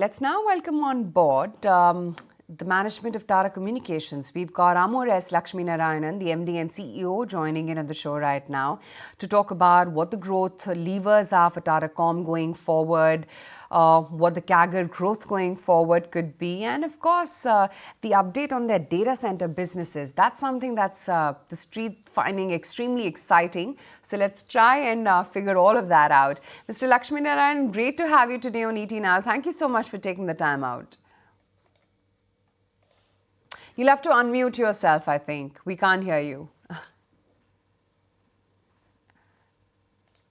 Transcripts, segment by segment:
Let's now welcome on board the management of Tata Communications. We've got Amur S, Lakshminarayanan, the MD and CEO, joining in on the show right now to talk about what the growth levers are for Tata Comm going forward, what the CAGR growth going forward could be, and of course, the update on their data center businesses. That's something that's the street finding extremely exciting. So let's try and figure all of that out. Mr. Lakshminarayanan, great to have you today on ET Now. Thank you so much for taking the time out. You'll have to unmute yourself, I think. We can't hear you.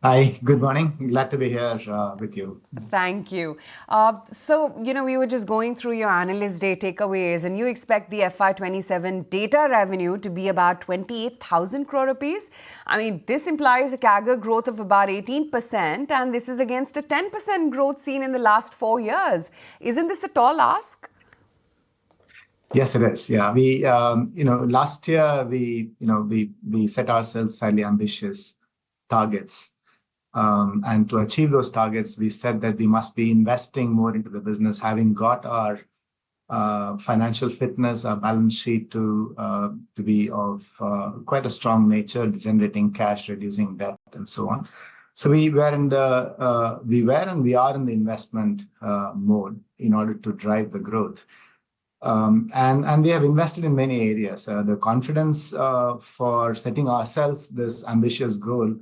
Hi, good morning. Glad to be here with you. Thank you. We were just going through your analyst day takeaways, and you expect the FY27 data revenue to be about 28,000 crore rupees. I mean, this implies a CAGR growth of about 18%, and this is against a 10% growth seen in the last 4 years. Isn't this a tall ask? Yes, it is. Yeah, we, last year we set ourselves fairly ambitious targets. And to achieve those targets, we said that we must be investing more into the business, having got our financial fitness, our balance sheet to be of quite a strong nature, generating cash, reducing debt, and so on. So we were and we are in the investment mode in order to drive the growth. And we have invested in many areas. The confidence for setting ourselves this ambitious goal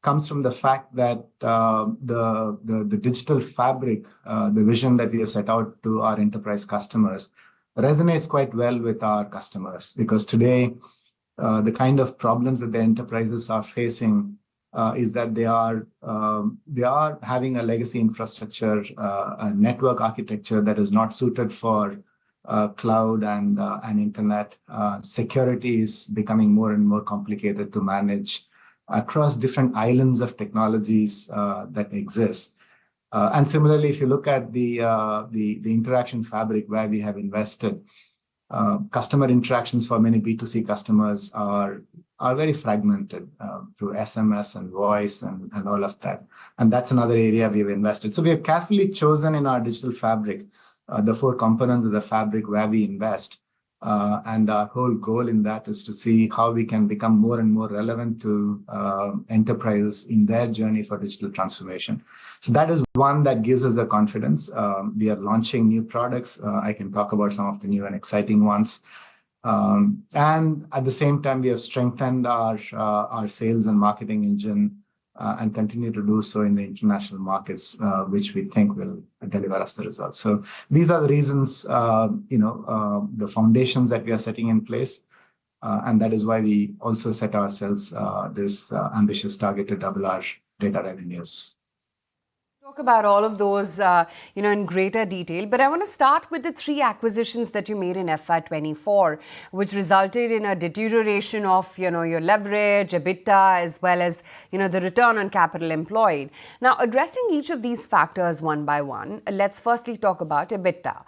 comes from the fact that the digital fabric, the vision that we have set out to our enterprise customers, resonates quite well with our customers, because today the kind of problems that the enterprises are facing is that they are having a legacy infrastructure, a network architecture that is not suited for cloud and internet. Security is becoming more and more complicated to manage across different islands of technologies that exist. And similarly, if you look at the interaction fabric where we have invested, customer interactions for many B2C customers are very fragmented through SMS and voice and all of that. And that's another area we've invested. So we have carefully chosen in our digital fabric the 4 components of the fabric where we invest. And our whole goal in that is to see how we can become more and more relevant to enterprises in their journey for digital transformation. So that is one that gives us the confidence. We are launching new products. I can talk about some of the new and exciting ones. And at the same time, we have strengthened our sales and marketing engine and continue to do so in the international markets, which we think will deliver us the results. So these are the reasons, the foundations that we are setting in place. And that is why we also set ourselves this ambitious target to double our data revenues. Talk about all of those, in greater detail. But I want to start with the 3 acquisitions that you made in FY24, which resulted in a deterioration of, your leverage, EBITDA, as well as, the return on capital employed. Now, addressing each of these factors one by one, let's firstly talk about EBITDA.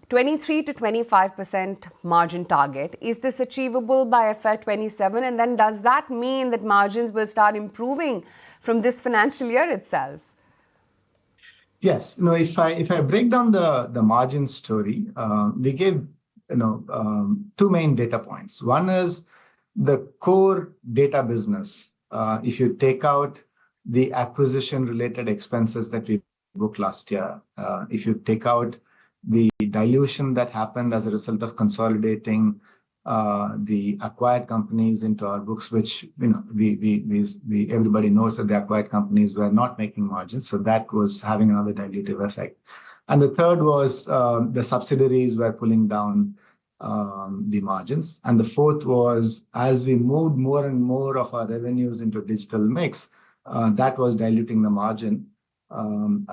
23 to 25% margin target. Is this achievable by FY27? And then does that mean that margins will start improving from this financial year itself? Yes. If I break down the margin story, we gave 2 main data points. One is the core data business. If you take out the acquisition-related expenses that we booked last year, if you take out the dilution that happened as a result of consolidating the acquired companies into our books, which everybody knows that the acquired companies were not making margins, so that was having another dilutive effect. And the third was the subsidiaries were pulling down the margins. And the fourth was, as we moved more and more of our revenues into digital mix, that was diluting the margin.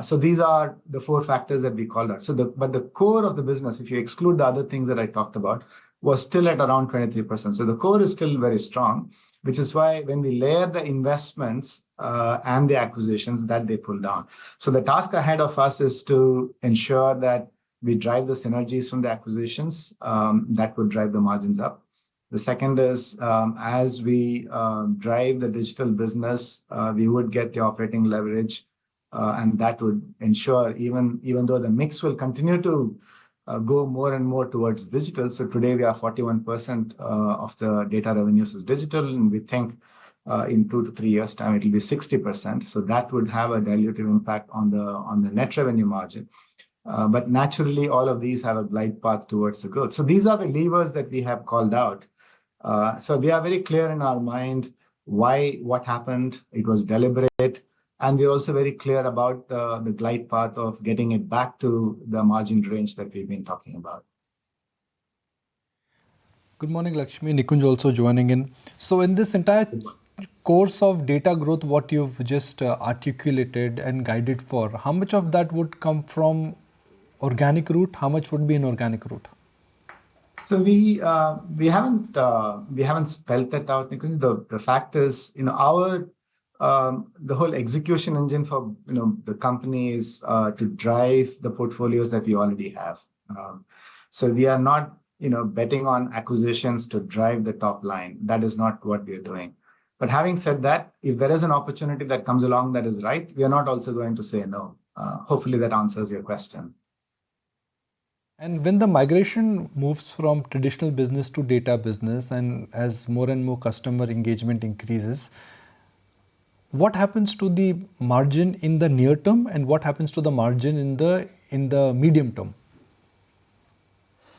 So these are the 4 factors that we called out. But the core of the business, if you exclude the other things that I talked about, was still at around 23%. So the core is still very strong, which is why when we layer the investments and the acquisitions, that they pull down. So the task ahead of us is to ensure that we drive the synergies from the acquisitions that would drive the margins up. The second is, as we drive the digital business, we would get the operating leverage And that would ensure even though the mix will continue to go more and more towards digital. So today we are 41% of the data revenues is digital, and we think in 2 to 3 years' time it will be 60%. So that would have a dilutive impact on the net revenue margin. But naturally, all of these have a glide path towards the growth. So these are the levers that we have called out. So we are very clear in our mind what happened. It was deliberate. And we're also very clear about the glide path of getting it back to the margin range that we've been talking about. Good morning, Lakshmi. Nikunj also joining in. So in this entire course of data growth, what you've just articulated and guided for, how much of that would come from organic route? How much would be inorganic route? So we haven't spelled that out, Nikunj. The fact is, the whole execution engine for the company is to drive the portfolios that we already have. So we are not betting on acquisitions to drive the top line. That is not what we are doing. But having said that, if there is an opportunity that comes along that is right, we are not also going to say no. Hopefully that answers your question. And when the migration moves from traditional business to data business, and as more and more customer engagement increases, what happens to the margin in the near term, and what happens to the margin in the medium term?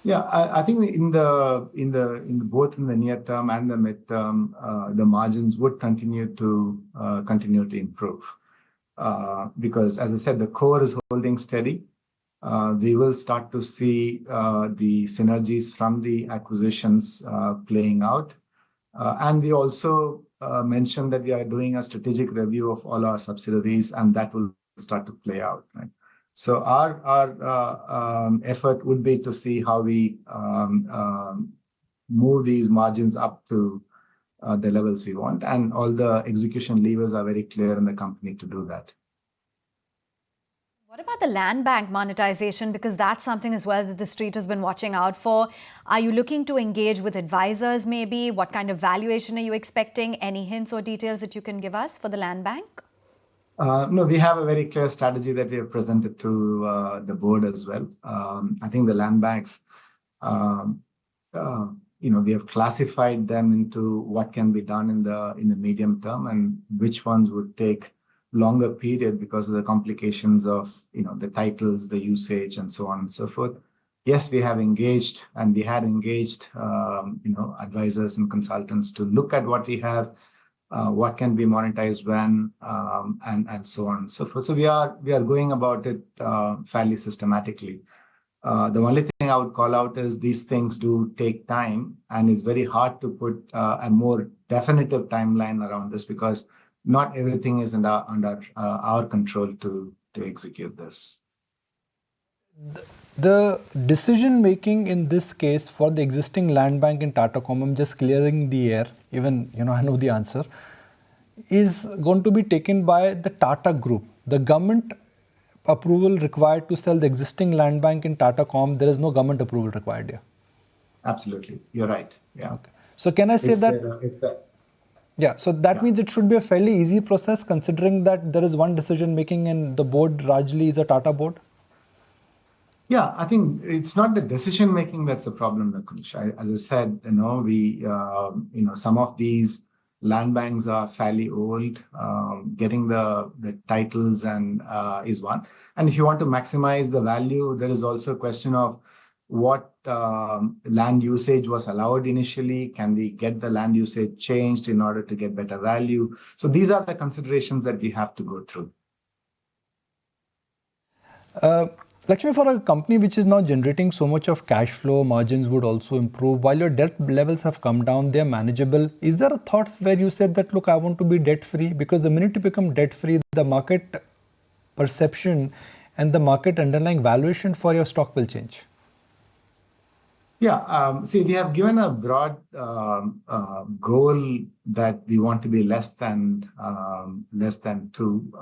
Yeah, I think in both in the near term and the mid term, the margins would continue to improve because, as I said, the core is holding steady. We will start to see the synergies from the acquisitions playing out, and we also mentioned that we are doing a strategic review of all our subsidiaries, and that will start to play out. Right? So our effort would be to see how we move these margins up to the levels we want, and all the execution levers are very clear in the company to do that. What about the land bank monetization? Because that's something as well that the street has been watching out for. Are you looking to engage with advisors maybe? What kind of valuation are you expecting? Any hints or details that you can give us for the land bank? No, we have a very clear strategy that we have presented to the board as well. I think the land banks, we have classified them into what can be done in the medium term and which ones would take longer period because of the complications of the titles, the usage, and so on and so forth. Yes, we have engaged, and we had engaged advisors and consultants to look at what we have, what can be monetized when, and so on and so forth. So we are going about it fairly systematically. The only thing I would call out is these things do take time, and it's very hard to put a more definitive timeline around this because not everything is under our control to execute this. The decision making in this case for the existing land bank in Tata Comm, I'm just clearing the air, even I know the answer, is going to be taken by the Tata Group. The government approval required to sell the existing land bank in Tata Comm, there is no government approval required here. Absolutely, you're right. Yeah. Okay. So can I say so that means it should be a fairly easy process considering that there is one decision making and the board largely is a Tata board? Yeah, I think it's not the decision making that's a problem, Nikunj. As I said, we some of these land banks are fairly old. Getting the titles and is one. And if you want to maximize the value, there is also a question of what land usage was allowed initially. Can we get the land usage changed in order to get better value? So these are the considerations that we have to go through. Lakshmi, for a company which is now generating so much of cash flow, margins would also improve. While your debt levels have come down, they're manageable. Is there a thought where you said that, look, I want to be debt free? Because the minute you become debt free, the market perception and the market underlying valuation for your stock will change. Yeah, see, we have given a broad goal that we want to be less than 2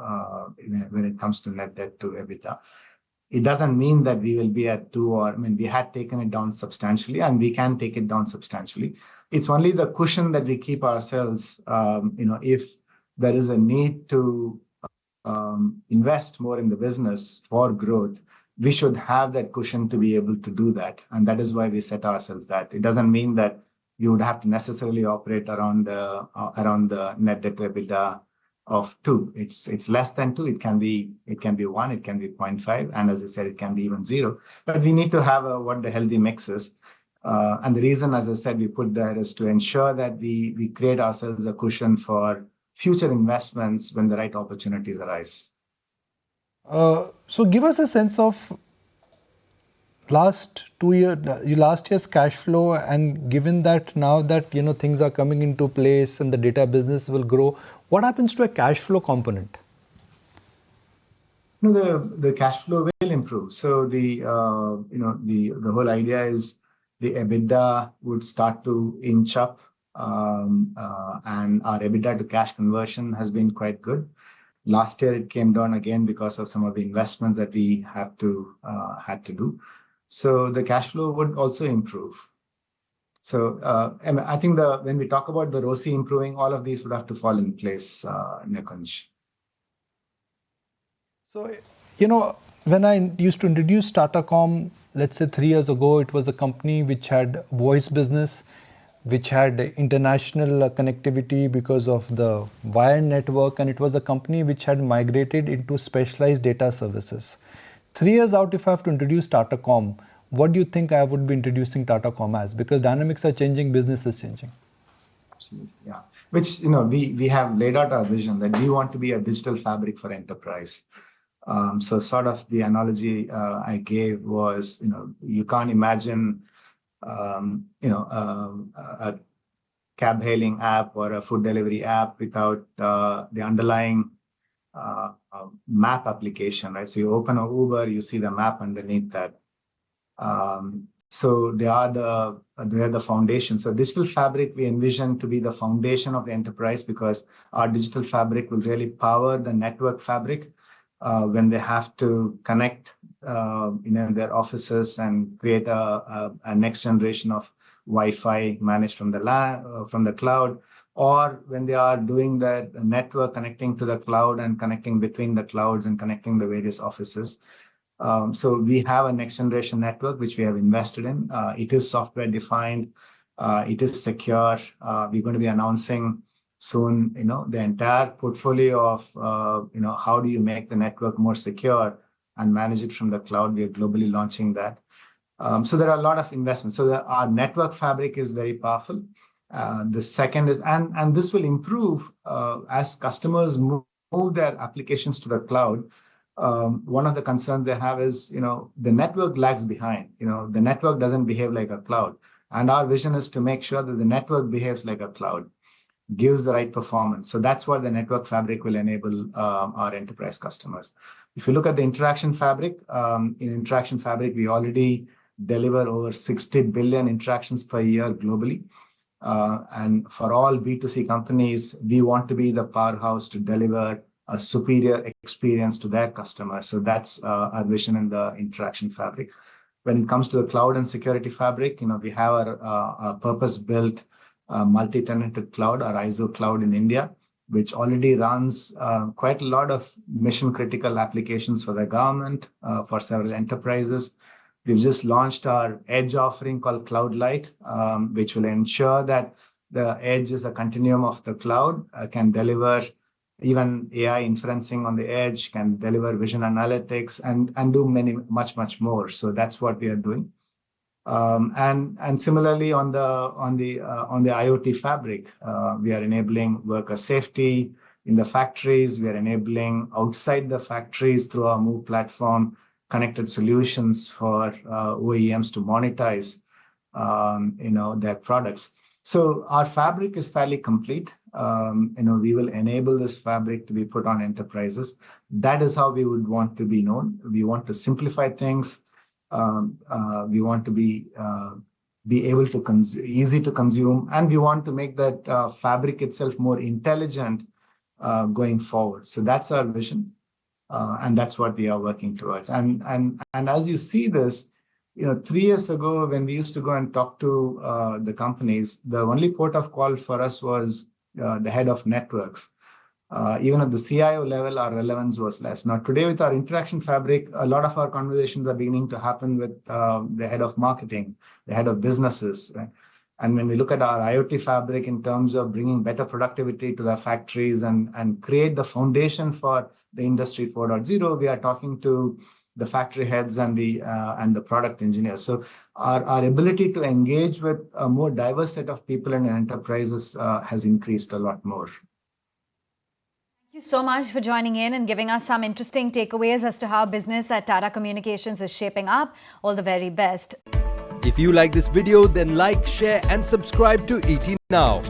when it comes to net debt to EBITDA. It doesn't mean that we will be at 2 we had taken it down substantially and we can take it down substantially. It's only the cushion that we keep ourselves, if there is a need to invest more in the business for growth, we should have that cushion to be able to do that. And that is why we set ourselves that. It doesn't mean that you would have to necessarily operate around the net debt to EBITDA of 2. It's less than 2. It can be 1, it can be 0.5, and as I said, it can be even 0. But we need to have what the healthy mix is. And the reason, as I said, we put there is to ensure that we create ourselves a cushion for future investments when the right opportunities arise. So give us a sense of last year's cash flow, and given that now that things are coming into place and the data business will grow, what happens to a cash flow component? No, the cash flow will improve. So the whole idea is the EBITDA would start to inch up, and our EBITDA to cash conversion has been quite good. Last year it came down again because of some of the investments that we had to do. So the cash flow would also improve. So and I think when we talk about the ROCE improving, all of these would have to fall in place, Nikunj. So, when I used to introduce Tata Comm, let's say 3 years ago, it was a company which had voice business, which had international connectivity because of the wire network, and it was a company which had migrated into specialized data services. 3 years out, if I have to introduce Tata Comm, what do you think I would be introducing Tata Comm as? Because dynamics are changing, business is changing. Absolutely, yeah. Which, we have laid out our vision that we want to be a digital fabric for enterprise. So sort of the analogy I gave was, you can't imagine, a cab hailing app or a food delivery app without the underlying map application, right? So you open a Uber, you see the map underneath that. So they are the foundation. So digital fabric we envision to be the foundation of the enterprise, because our digital fabric will really power the network fabric when they have to connect their offices and create a next generation of Wi-Fi managed from the cloud, or when they are doing that network connecting to the cloud and connecting between the clouds and connecting the various offices. So we have a next generation network which we have invested in. It is software defined. It is secure. We're going to be announcing soon, the entire portfolio of, how do you make the network more secure and manage it from the cloud. We are globally launching that. So there are a lot of investments. So our network fabric is very powerful. The second is, and this will improve as customers move their applications to the cloud. One of the concerns they have is, the network lags behind. The network doesn't behave like a cloud. And our vision is to make sure that the network behaves like a cloud, gives the right performance. So that's what the network fabric will enable our enterprise customers. If you look at the interaction fabric, in interaction fabric, we already deliver over 60 billion interactions per year globally. And for all B2C companies, we want to be the powerhouse to deliver a superior experience to their customers. So that's our vision in the interaction fabric. When it comes to the cloud and security fabric, we have our purpose-built multi-tenanted cloud, our ISO cloud in India, which already runs quite a lot of mission-critical applications for the government, for several enterprises. We've just launched our edge offering called Cloud Light, which will ensure that the edge is a continuum of the cloud, can deliver even AI inferencing on the edge, can deliver vision analytics, and do much more. So that's what we are doing. And similarly on the IoT fabric, we are enabling worker safety in the factories. We are enabling outside the factories through our Move platform connected solutions for OEMs to monetize their products. So our fabric is fairly complete. We will enable this fabric to be put on enterprises. That is how we would want to be known. We want to simplify things. We want to be able to easy to consume, and we want to make that fabric itself more intelligent going forward. So that's our vision, and that's what we are working towards. And as you see this, 3 years ago, when we used to go and talk to the companies, the only port of call for us was the head of networks. Even at the CIO level, our relevance was less. Now, today with our interaction fabric, a lot of our conversations are beginning to happen with the head of marketing, the head of businesses. Right? And when we look at our IoT fabric in terms of bringing better productivity to the factories and create the foundation for the industry 4.0, we are talking to the factory heads and the product engineers. So our ability to engage with a more diverse set of people in enterprises has increased a lot more. Thank you so much for joining in and giving us some interesting takeaways as to how business at Tata Communications is shaping up. All the very best. If you like this video, then like, share and subscribe to ET Now.